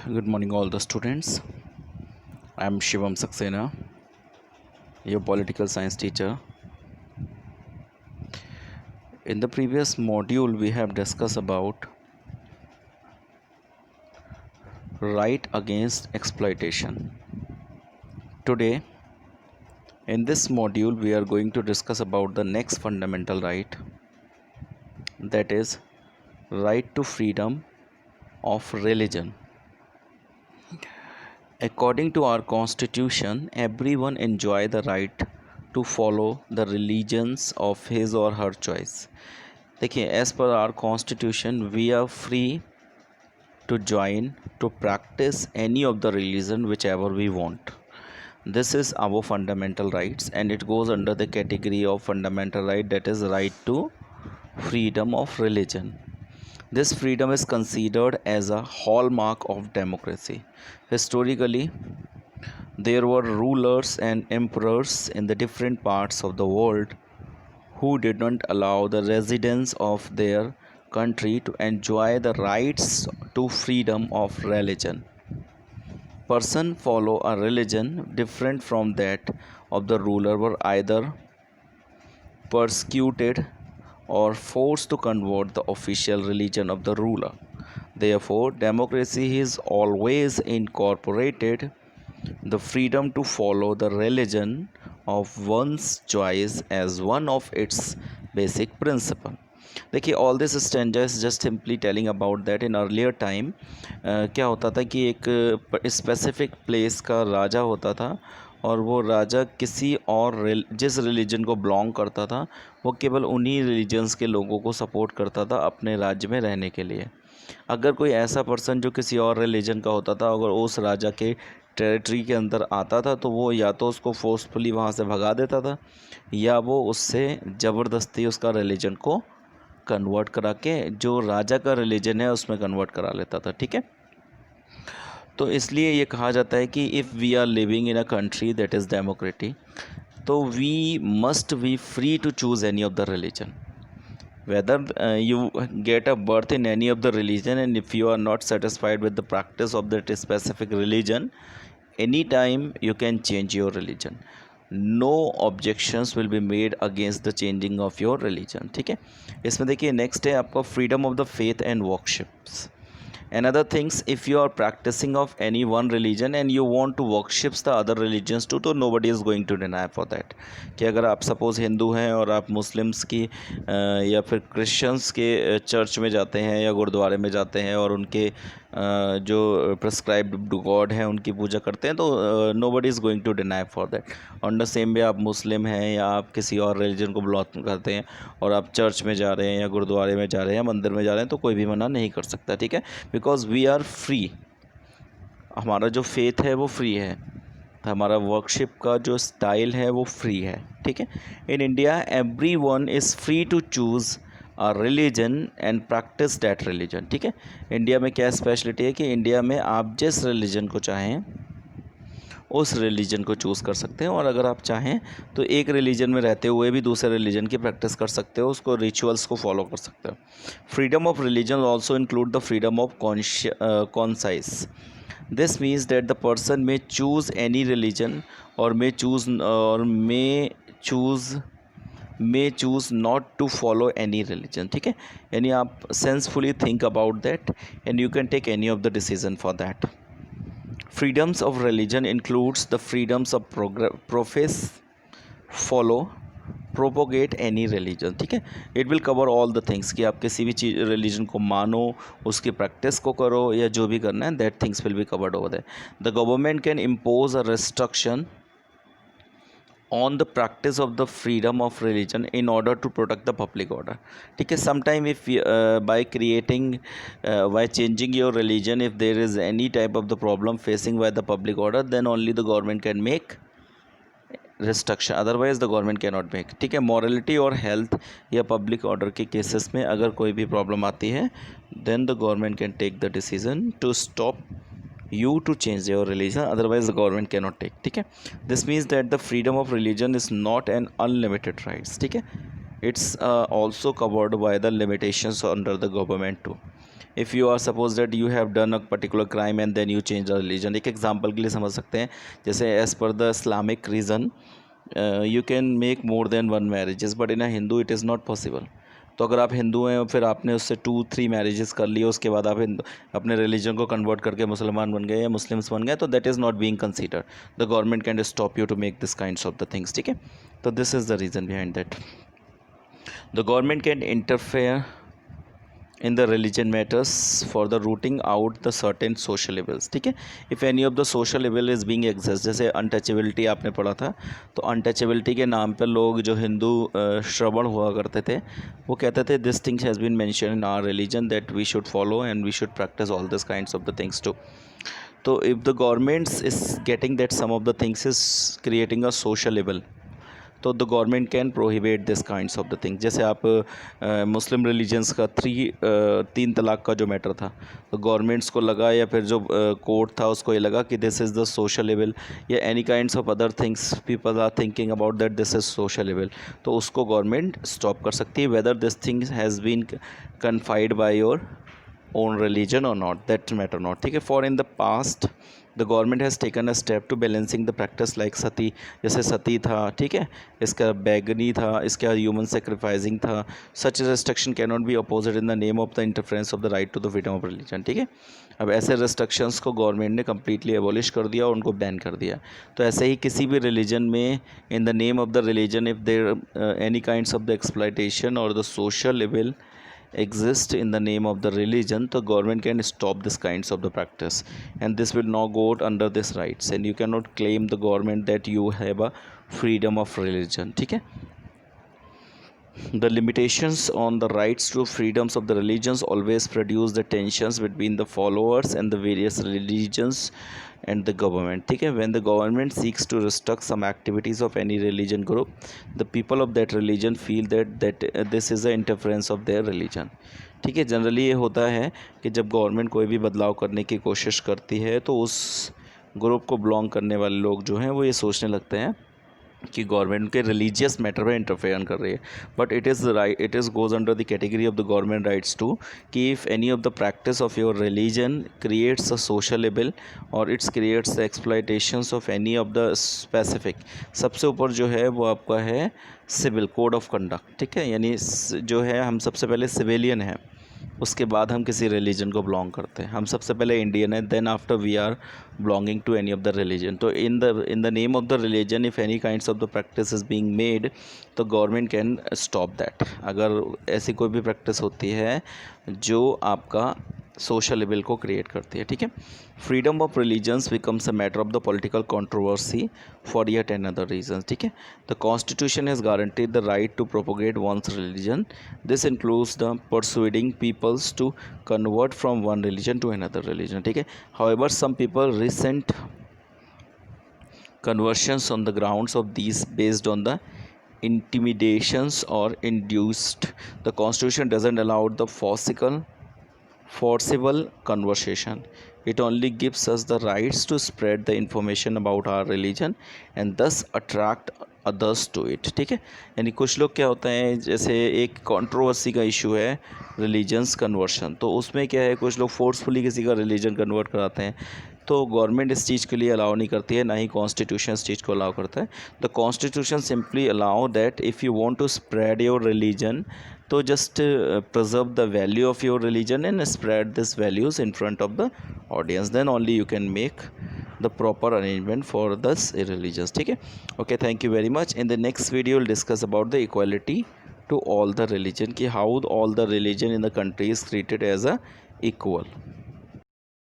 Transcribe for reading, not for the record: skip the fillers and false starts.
Good morning, all the students. I am Shivam Saxena, your political science teacher. In the previous module, we have discussed about right against exploitation. Today, in this module, we are going to discuss about the next fundamental right, that is, right to freedom of religion. According to our constitution, everyone enjoy the right to follow the religions of his or her choice. देखिए, as per our constitution we are free to join to practice any of the religion whichever we want. This is our fundamental rights, and it goes under the category of fundamental right, that is right to freedom of religion. This freedom is considered as a hallmark of democracy. Historically, there were rulers and emperors in the different parts of the world who did not allow the residents of their country to enjoy the rights to freedom of religion. Person follow a religion different from that of the ruler were either persecuted or forced to convert the official religion of the ruler. Therefore, democracy is always incorporated the freedom to follow the religion of one's choice as one of its basic principle. देखिए, all this stanza is just simply telling about that in earlier time क्या होता था कि एक specific place का राजा होता था, और वो राजा किसी और जिस रिलीजन को बिलोंग करता था वो केवल उन्हीं रिलीजन्स के लोगों को सपोर्ट करता था अपने राज्य में रहने के लिए. अगर कोई ऐसा पर्सन जो किसी और रिलीजन का होता था, अगर उस राजा के टेरिटरी के अंदर आता था तो वो या तो उसको फोर्सफुली वहाँ से भगा देता था, या वो उससे ज़बरदस्ती उसका रिलीजन को कन्वर्ट करा के जो राजा का रिलीजन है उसमें कन्वर्ट करा लेता था. ठीक है, तो इसलिए ये कहा जाता है कि if we are living in a country that is democratic, तो we must be free to choose any of the religion. Whether you get a birth in any of the religion, and if you are not satisfied with the practice of that specific religion, anytime you can change your religion. No objections will be made against the changing of your religion. ठीक है, इसमें देखिए next है आपका freedom of the faith and worships. Another things, if you are practicing of any one religion and you want to worship the other religions too, तो nobody is going to deny for that. कि अगर आप suppose Hindu हैं और आप Muslims की या फिर क्रिश्चियंस के चर्च में जाते हैं या गुरुद्वारे में जाते हैं और उनके जो प्रिस्क्राइब्ड गॉड हैं उनकी पूजा करते हैं, तो nobody is going to deny for that. On the same way आप मुस्लिम हैं या आप किसी और रिलीजन को बिलोंग करते हैं और आप चर्च में जा रहे हैं या गुरुद्वारे में जा रहे हैं या मंदिर में जा रहे हैं, तो कोई भी मना नहीं कर सकता. ठीक है, बिकॉज वी आर फ्री. हमारा जो फेथ है वो फ्री है, हमारा वर्कशिप का जो स्टाइल है वो फ्री है. ठीक है, in India everyone is free to choose a religion and practice that religion. ठीक है, इंडिया में क्या स्पेशलिटी है कि इंडिया में आप जिस रिलीजन को चाहें उस रिलीजन को चूज़ कर सकते हैं, और अगर आप चाहें तो एक रिलीजन में रहते हुए भी दूसरे रिलीजन की प्रैक्टिस कर सकते हो, उसको रिचुअल्स को फॉलो कर सकते हो. Freedom of religion also include the freedom of conscience. This means that the person may choose any religion or may choose not to follow any religion. ठीक है, यानी आप sensefully think about that and you can take any of the decision for that. Freedoms of religion includes the freedoms of profess, follow, propagate any religion. ठीक है, it will cover all the things कि आप किसी भी चीज़ religion को मानो, उसकी practice को करो या जो भी करना है, that things will be covered over there. The government can impose a restriction on the practice of the freedom of religion in order to protect the public order. ठीक है, sometime if by creating by changing your religion, if there is any type of the problem facing by the public order, then only the government can make restriction, otherwise the government can not make. ठीक है, morality और health या public order के cases में अगर कोई भी problem आती है, then the government can take the decision to stop you to change your religion, otherwise the government can not take. ठीक है, this means that the freedom of religion is not an unlimited rights. ठीक है, it's also covered by the limitations under the government too. If you are suppose that you have done a particular crime and then you change the religion, एक example के लिए समझ सकते हैं, जैसे as per the Islamic reason you can make more than one marriages but in a Hindu it is not possible. तो अगर आप हिंदू हैं और फिर आपने उससे 2-3 मैरिजेस कर लिए, उसके बाद आप अपने रिलीजन को कन्वर्ट करके मुसलमान बन गए या मुस्लिम्स बन गए, तो that is not being consider, the government can stop you to make this kinds of the things, ठीक है। तो this is the reason behind that the government can interfere in the religion matters for the rooting out the certain social evils, ठीक है। if any of the social evil is being exist, जैसे untouchability आपने पढ़ा था, तो untouchability के नाम पर लोग जो हिंदू श्रवण हुआ करते थे वो कहते थे this things has been mention in our religion that we should follow and we should practice all this kinds of the things too. तो if the governments is getting that some of the things is creating a social evil, तो the government can prohibit this kinds of the thing. जैसे आप मुस्लिम religions का 3 तलाक का जो matter था, तो गवर्नमेंट्स को लगा या फिर जो कोर्ट था उसको ये लगा कि this is the social level, या any kinds of other things people are thinking about that this is social level, तो उसको गवर्नमेंट स्टॉप कर सकती है, whether this thing has been confined by your own religion or not, that matter not, ठीक है। for in the past the government has taken a step to balancing the practice like सती, जैसे सती था, ठीक है, इसका बैगनी था, इसका ह्यूमन सेक्रीफाइसिंग था, such restriction cannot be opposed in the name of the interference of the right to the freedom of religion, ठीक है। अब ऐसे restrictions को गवर्नमेंट ने कम्प्लीटली एबॉलिश कर दिया और उनको बैन कर दिया। तो ऐसे ही किसी भी रिलीजन में in the name of the religion if there any kinds of the exploitation or the social level exist in the name of the religion, the government can stop this kinds of the practice, and this will not go under this rights, and you cannot claim the government that you have a freedom of religion, ठीक है। The limitations on the rights to freedoms of the religions always produce the tensions between the followers and the various religions and the government, ठीक है। when the government seeks to restrict some activities of any religion group, the people of that religion feel that this is a interference of their religion, ठीक है। Generally ये होता है कि जब government कोई भी बदलाव करने की कोशिश करती है तो उस ग्रुप को बिलोंग करने वाले लोग जो हैं वो ये सोचने लगते हैं कि गवर्नमेंट के रिलीजियस मैटर में इंटरफेयर कर रही है, but it is goes under the category of the government rights too, कि if any of the practice of your religion creates a social level or it's creates the exploitations of any of the specific, सबसे ऊपर जो है वो आपका है civil code of conduct, ठीक है। यानी जो है हम सबसे पहले सिविलियन हैं, उसके बाद हम किसी रिलीजन को बिलोंग करते हैं, हम सबसे पहले इंडियन है, then after we are belonging to any of the religion. तो in the name of the religion if any kinds of the practice is being made, तो गवर्नमेंट कैन स्टॉप दैट। अगर ऐसी कोई भी प्रैक्टिस होती है जो आपका सोशल लेवल को क्रिएट करती है, ठीक है। Freedom of religions becomes a matter of the political controversy for yet another reason, ठीक है। The constitution has guaranteed the right to propagate one's religion, this includes the persuading peoples to convert from one religion to another religion, ठीक है। However some people recent conversions on the grounds of these based on the intimidations or induced. The constitution doesn't allow the forcible conversation. It only gives us the rights to spread the information about our religion and thus attract others to it, ठीक है। यानी कुछ लोग क्या होता है, जैसे एक कंट्रोवर्सी का इशू है रिलीजन्स कन्वर्शन, तो उसमें क्या है कुछ लोग फोर्सफुली किसी का रिलीजन कन्वर्ट कराते हैं, तो गवर्नमेंट इस चीज़ के लिए अलाउ नहीं करती है, ना ही कॉन्स्टिट्यूशन इस चीज़ को अलाउ करता है। The constitution simply allow that if you want to spread your religion, तो just preserve the value of your religion and spread these values in front of the audience, then only you can make the proper arrangement for this religions, ठीक है। okay, thank you very much. In the next video we'll discuss about the equality to all the religion, कि how all the religion in the country is treated as a equal.